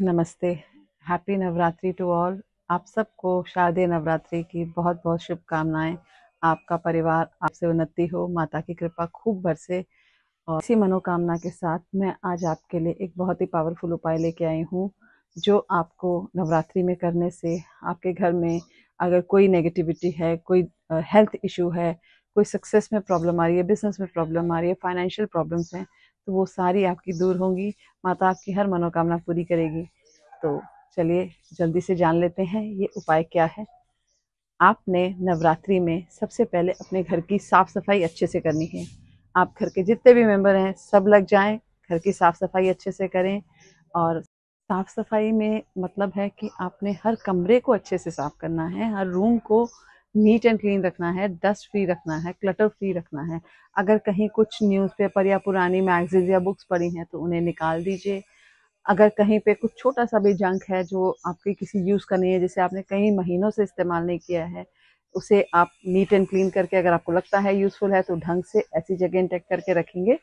नमस्ते। Happy Navratri to all. आप सबको शारदीय नवरात्रि की बहुत बहुत शुभकामनाएं। आपका परिवार आपसे उन्नति हो, माता की कृपा खूब बरसे। और इसी मनोकामना के साथ मैं आज आपके लिए एक बहुत ही पावरफुल उपाय लेके आई हूँ, जो आपको नवरात्रि में करने से आपके घर में अगर कोई नेगेटिविटी है, कोई हेल्थ इशू है, कोई सक्सेस में प्रॉब्लम आ रही है, बिजनेस में प्रॉब्लम आ रही है, फाइनेंशियल प्रॉब्लम्स हैं, तो वो सारी आपकी दूर होंगी। माता आपकी हर मनोकामना पूरी करेगी। तो चलिए जल्दी से जान लेते हैं ये उपाय क्या है। आपने नवरात्रि में सबसे पहले अपने घर की साफ सफाई अच्छे से करनी है। आप घर के जितने भी मेंबर हैं सब लग जाएं, घर की साफ सफाई अच्छे से करें। और साफ सफाई में मतलब है कि आपने हर कमरे को अच्छे से साफ करना है, हर रूम को नीट एंड क्लीन रखना है, डस्ट फ्री रखना है, क्लटर फ्री रखना है। अगर कहीं कुछ न्यूज़पेपर या पुरानी मैगजीन्स या बुक्स पड़ी हैं तो उन्हें निकाल दीजिए। अगर कहीं पे कुछ छोटा सा भी जंक है जो आपके किसी यूज़ का नहीं है, जिसे आपने कई महीनों से इस्तेमाल नहीं किया है, उसे आप नीट एंड क्लीन करके, अगर आपको लगता है यूज़फुल है तो ढंग से ऐसी जगह इंटेक्ट करके रखेंगे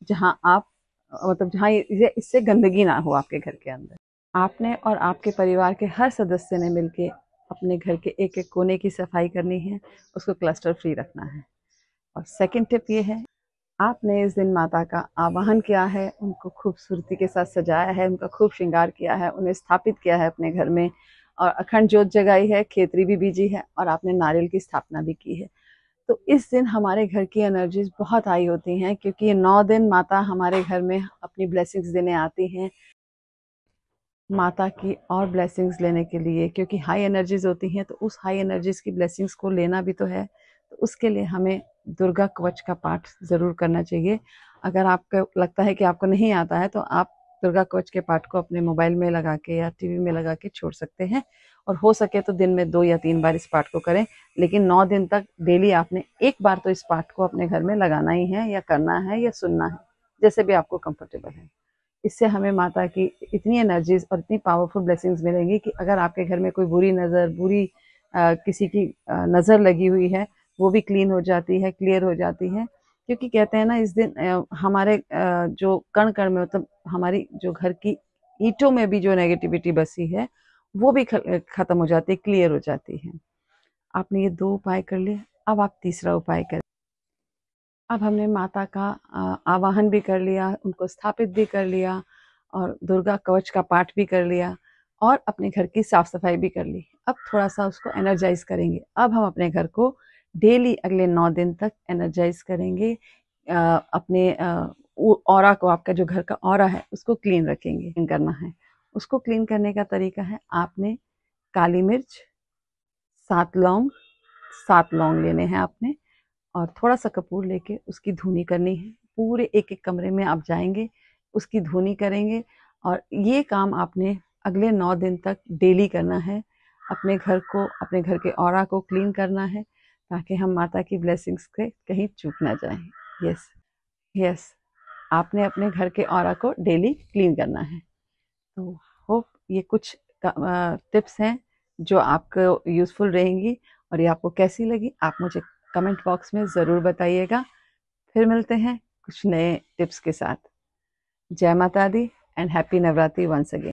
जहाँ आप मतलब जहाँ इससे गंदगी ना हो आपके घर के अंदर। आपने और आपके परिवार के हर सदस्य ने मिलके अपने घर के एक एक कोने की सफाई करनी है, उसको क्लस्टर फ्री रखना है। और सेकंड टिप ये है, आपने इस दिन माता का आवाहन किया है, उनको खूबसूरती के साथ सजाया है, उनका खूब श्रृंगार किया है, उन्हें स्थापित किया है अपने घर में, और अखंड ज्योत जगाई है, खेतरी भी बीजी है, और आपने नारियल की स्थापना भी की है। तो इस दिन हमारे घर की एनर्जीज बहुत हाई होती हैं, क्योंकि ये 9 दिन माता हमारे घर में अपनी ब्लेसिंग्स देने आती हैं। माता की और ब्लेसिंग्स लेने के लिए, क्योंकि हाई एनर्जीज होती हैं, तो उस हाई एनर्जीज की ब्लेसिंग्स को लेना भी तो है। तो उसके लिए हमें दुर्गा कवच का पाठ ज़रूर करना चाहिए। अगर आपको लगता है कि आपको नहीं आता है तो आप दुर्गा कवच के पाठ को अपने मोबाइल में लगा के या टीवी में लगा के छोड़ सकते हैं, और हो सके तो दिन में 2 या 3 बार इस पाठ को करें। लेकिन 9 दिन तक डेली आपने एक बार तो इस पाठ को अपने घर में लगाना ही है, या करना है, या सुनना है, जैसे भी आपको कंफर्टेबल है। इससे हमें माता की इतनी एनर्जीज और इतनी पावरफुल ब्लेसिंग्स मिलेंगी कि अगर आपके घर में कोई बुरी नज़र, किसी की नज़र लगी हुई है, वो भी क्लीन हो जाती है, क्लियर हो जाती है। क्योंकि कहते हैं ना, इस दिन हमारे जो कण कण में, मतलब हमारी जो घर की ईंटों में भी जो नेगेटिविटी बसी है, वो भी खत्म हो जाती है, क्लियर हो जाती है। आपने ये 2 उपाय कर लिए, अब आप तीसरा उपाय करें। अब हमने माता का आवाहन भी कर लिया, उनको स्थापित भी कर लिया, और दुर्गा कवच का पाठ भी कर लिया, और अपने घर की साफ सफाई भी कर ली। अब थोड़ा सा उसको एनर्जाइज करेंगे। अब हम अपने घर को डेली अगले 9 दिन तक एनर्जाइज करेंगे। अपने ऑरा को, आपका जो घर का ऑरा है उसको क्लीन रखेंगे। क्लीन करना है, उसको क्लीन करने का तरीका है, आपने काली मिर्च 7 लौंग, 7 लौंग लेने हैं आपने, और थोड़ा सा कपूर लेके उसकी धुनी करनी है। पूरे एक एक कमरे में आप जाएंगे, उसकी धुनी करेंगे, और ये काम आपने अगले 9 दिन तक डेली करना है। अपने घर को, अपने घर के ऑरा को क्लीन करना है, ताकि हम माता की ब्लेसिंग्स के कहीं चूक ना जाएं। यस, यस, आपने अपने घर के ऑरा को डेली क्लीन करना है। तो होप ये कुछ टिप्स हैं जो आपको यूज़फुल रहेंगी, और ये आपको कैसी लगी आप मुझे कमेंट बॉक्स में ज़रूर बताइएगा। फिर मिलते हैं कुछ नए टिप्स के साथ। जय माता दी and happy Navratri once again.